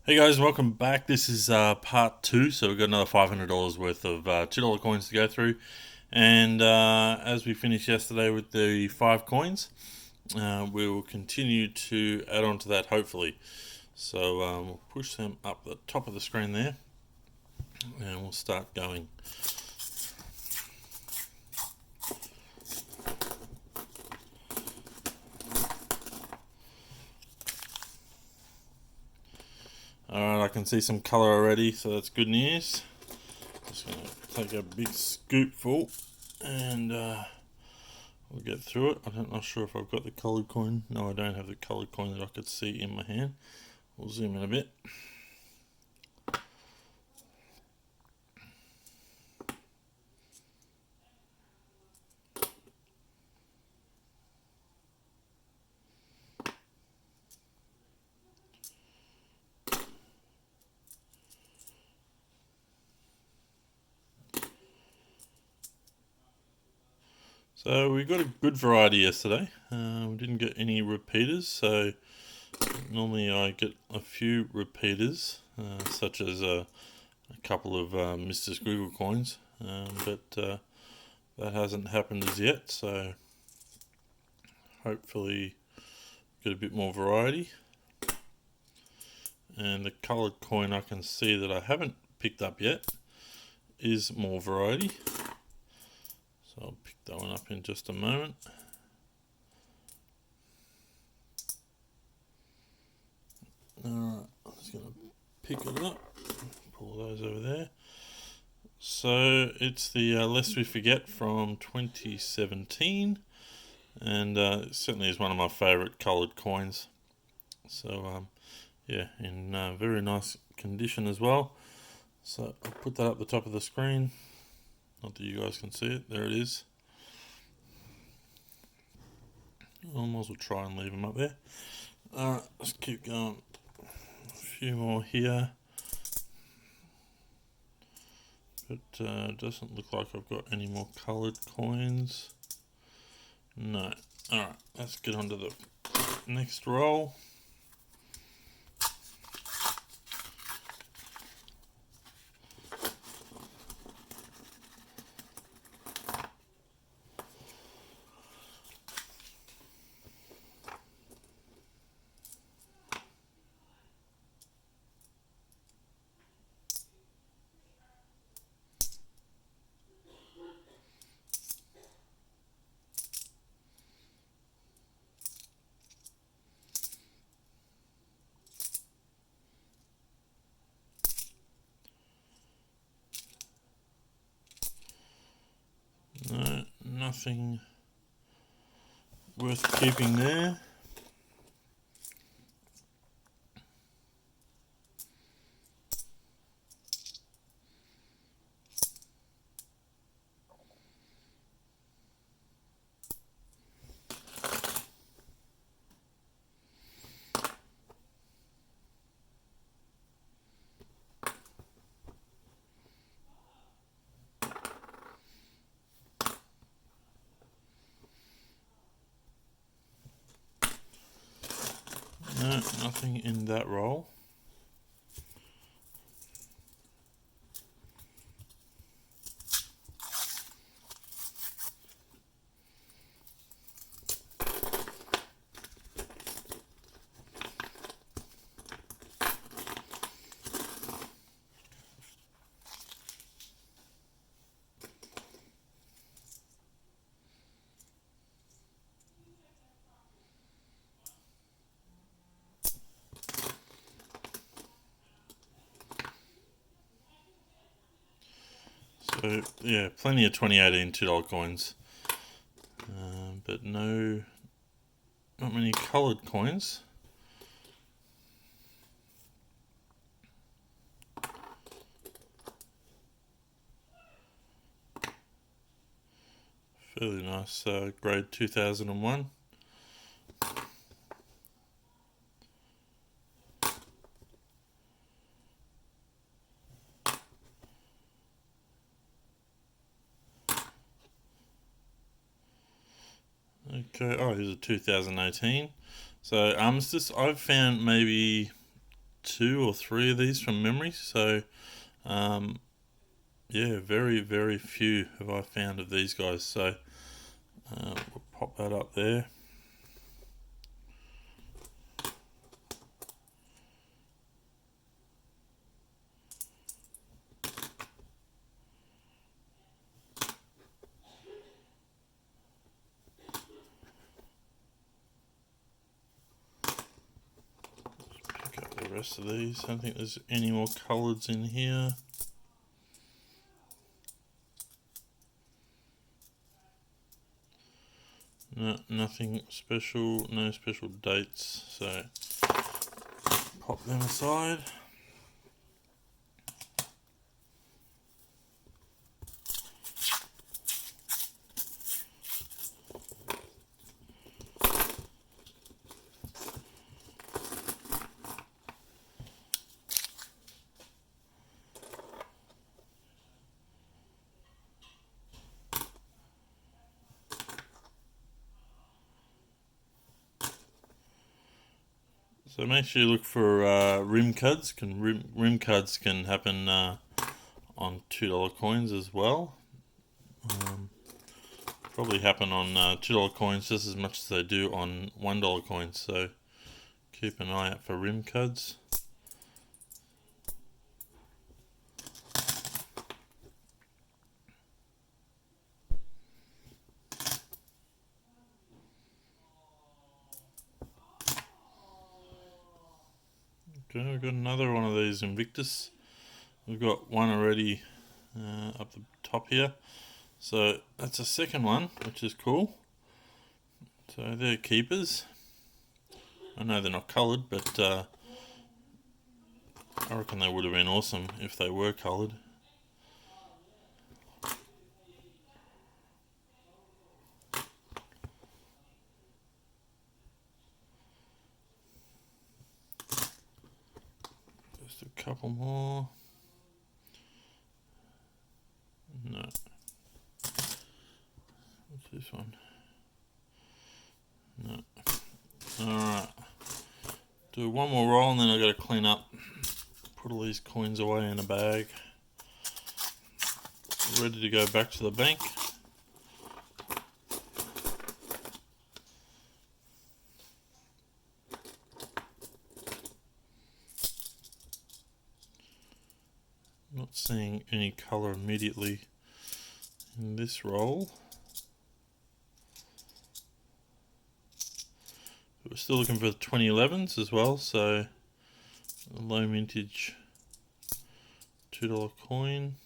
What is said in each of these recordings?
Hey guys, welcome back. This is part two, so we've got another $500 worth of $2 coins to go through. And as we finished yesterday with the 5 coins, we will continue to add on to that hopefully. So we'll push them up the top of the screen there and we'll start going. Alright, I can see some colour already, so that's good news. Just going to take a big scoop full and we'll get through it. I'm not sure if I've got the coloured coin. No, I don't have the coloured coin that I could see in my hand. We'll zoom in a bit. So we got a good variety yesterday. We didn't get any repeaters, so normally I get a few repeaters, such as a couple of Mr. Squiggle coins, but that hasn't happened as yet, so hopefully get a bit more variety. And the coloured coin I can see that I haven't picked up yet is more variety. So I'll pick that one up in just a moment. Alright, I'm just going to pick it up, pull those over there. So it's the Lest We Forget from 2017, and it certainly is one of my favourite coloured coins. So yeah, in very nice condition as well. So I'll put that up the top of the screen. Not that you guys can see it. There it is. I might as well try and leave them up there. Alright, let's keep going. A few more here. But it doesn't look like I've got any more coloured coins. No. Alright, let's get on to the next roll. No, nothing worth keeping there. No, nothing in that roll. So yeah, plenty of 2018 $2 coins, but not many coloured coins. Fairly nice grade 2001. Okay, oh, here's a 2018. So Armistice, I've found maybe 2 or 3 of these from memory. So, yeah, very, very few have I found of these guys. So, we'll pop that up there. Pick up the rest of these. I don't think there's any more colours in here. No, nothing special, no special dates, so pop them aside. So make sure you look for rim cuds. Rim cuds can happen on $2 coins as well. Probably happen on $2 coins just as much as they do on $1 coins. So keep an eye out for rim cuds. Okay, we've got another one of these Invictus. We've got one already up the top here. So that's a second one, which is cool. So they're keepers. I know they're not coloured, but I reckon they would have been awesome if they were coloured. Just a couple more. No. What's this one? No. Alright. Do one more roll and then I've got to clean up. Put all these coins away in a bag. Ready to go back to the bank. Not seeing any colour immediately in this roll. But we're still looking for 2011s as well, so a low mintage $2 coin.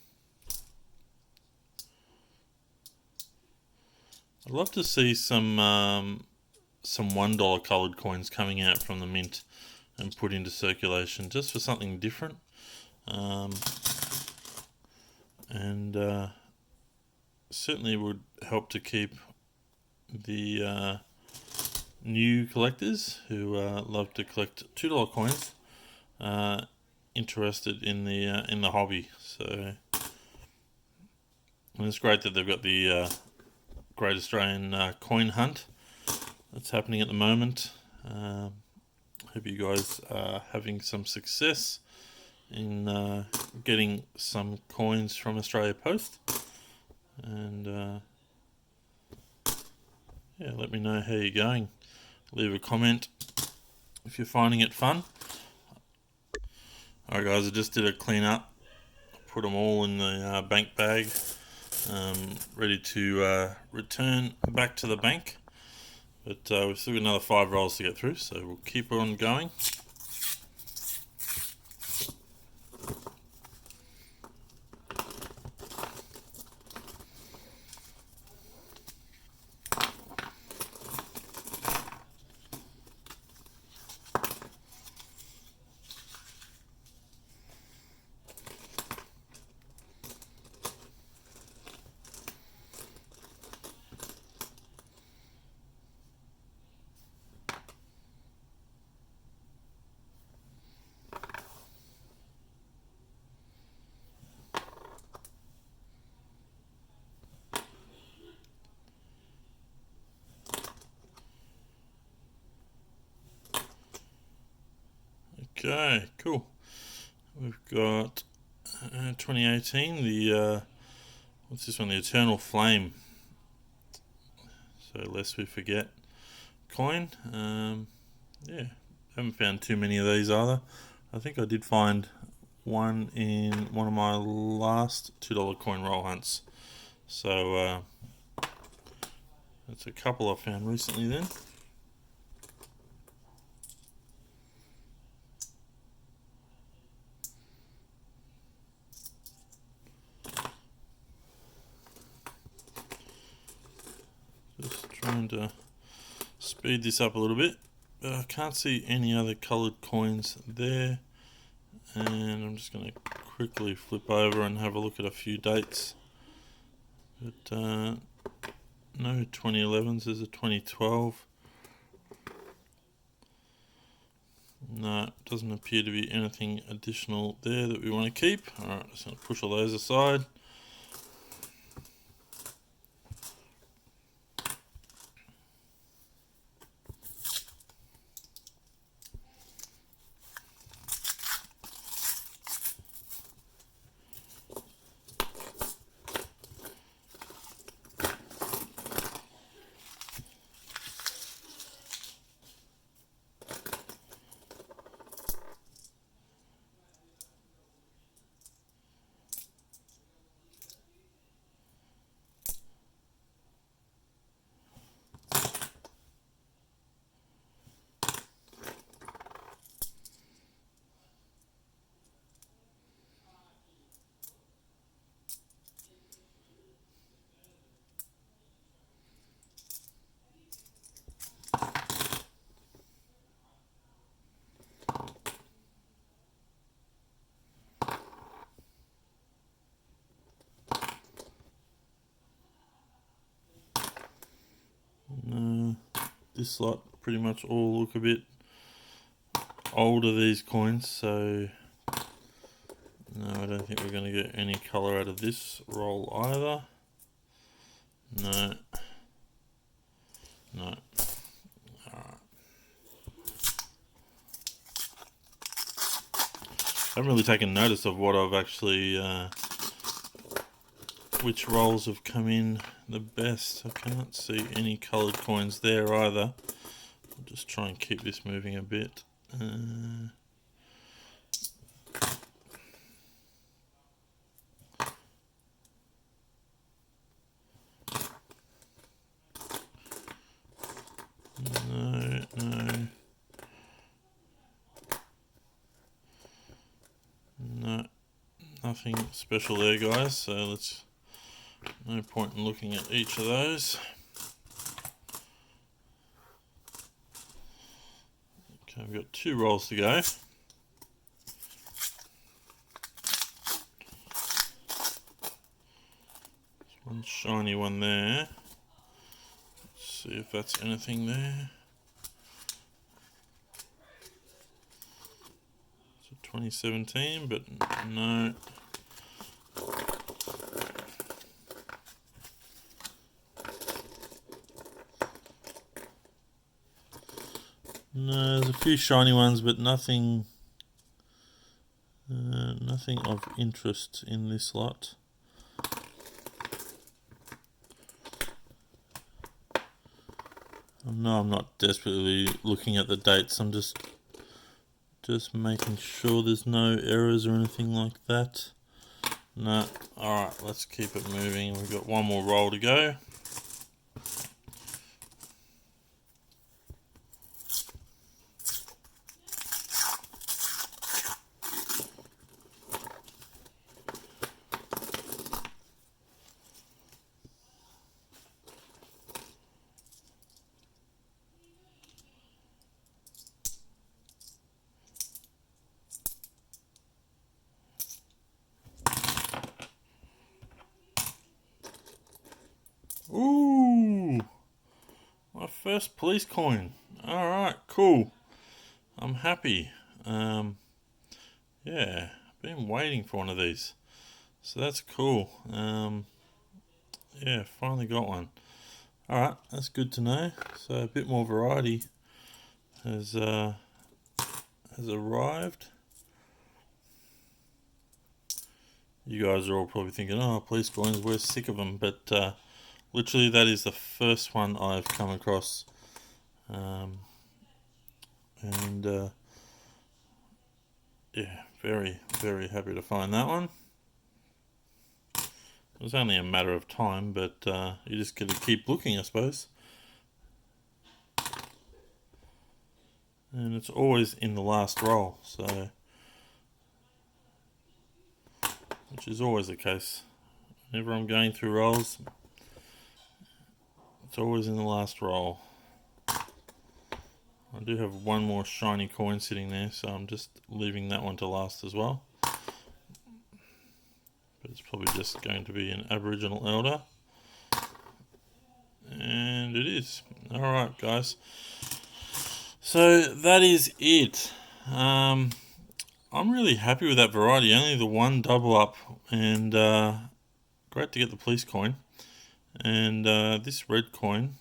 I'd love to see some $1 coloured coins coming out from the mint and put into circulation just for something different. And certainly would help to keep the new collectors who love to collect $2 coins interested in the hobby. So, and it's great that they've got the Great Australian Coin Hunt that's happening at the moment. Hope you guys are having some success in getting some coins from Australia Post, and yeah, let me know how you're going. Leave a comment if you're finding it fun. Alright guys, I just did a clean up, put them all in the bank bag, ready to return back to the bank, but we've still got another 5 rolls to get through, so we'll keep on going. Okay, cool. We've got 2018, the what's this one? The Eternal Flame. So lest we forget coin. Yeah, haven't found too many of these either. I think I did find one in one of my last $2 coin roll hunts. So that's a couple I found recently then. Just trying to speed this up a little bit. I can't see any other coloured coins there. And I'm just going to quickly flip over and have a look at a few dates. But no 2011s, there's a 2012. No, doesn't appear to be anything additional there that we want to keep. Alright, just going to push all those aside. This lot pretty much all look a bit older, these coins, so no, I don't think we're going to get any colour out of this roll either. No. No. Alright. I haven't really taken notice of what I've actually, which rolls have come in the best. I can't see any coloured coins there either. I'll just try and keep this moving a bit. No, nothing special there, guys, so let's, no point in looking at each of those. Okay, we've got 2 rolls to go. One shiny one there. Let's see if that's anything there. It's a 2017, but no. No, there's a few shiny ones, but nothing of interest in this lot. No, I'm not desperately looking at the dates. I'm just making sure there's no errors or anything like that. No. Alright, let's keep it moving. We've got one more roll to go. Ooh, my first police coin. Alright, cool. I'm happy. Yeah, been waiting for one of these. So that's cool. Yeah, finally got one. Alright, that's good to know. So a bit more variety has has arrived. You guys are all probably thinking, oh, police coins, we're sick of them, but literally that is the first one I've come across. Yeah, very, very happy to find that one. It was only a matter of time, but you just got to keep looking, I suppose. And it's always in the last roll, so which is always the case. Whenever I'm going through rolls, it's always in the last roll. I do have one more shiny coin sitting there, so I'm just leaving that one to last as well. But it's probably just going to be an Aboriginal Elder. And it is. Alright, guys. So that is it. I'm really happy with that variety. Only the one double up, and great to get the police coin. And this red coin,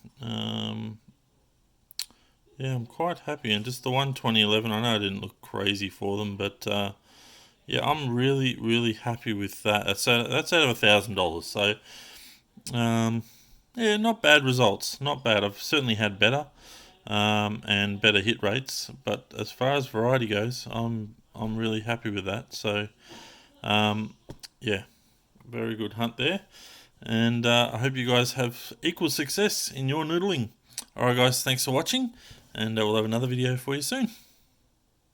yeah, I'm quite happy. And just the one 2011, I know I didn't look crazy for them, but yeah, I'm really, really happy with that. That's out of $1,000. So yeah, not bad results. Not bad. I've certainly had better and better hit rates, but as far as variety goes, I'm really happy with that. So yeah, very good hunt there. And I hope you guys have equal success in your noodling. Alright guys, thanks for watching, and we'll have another video for you soon.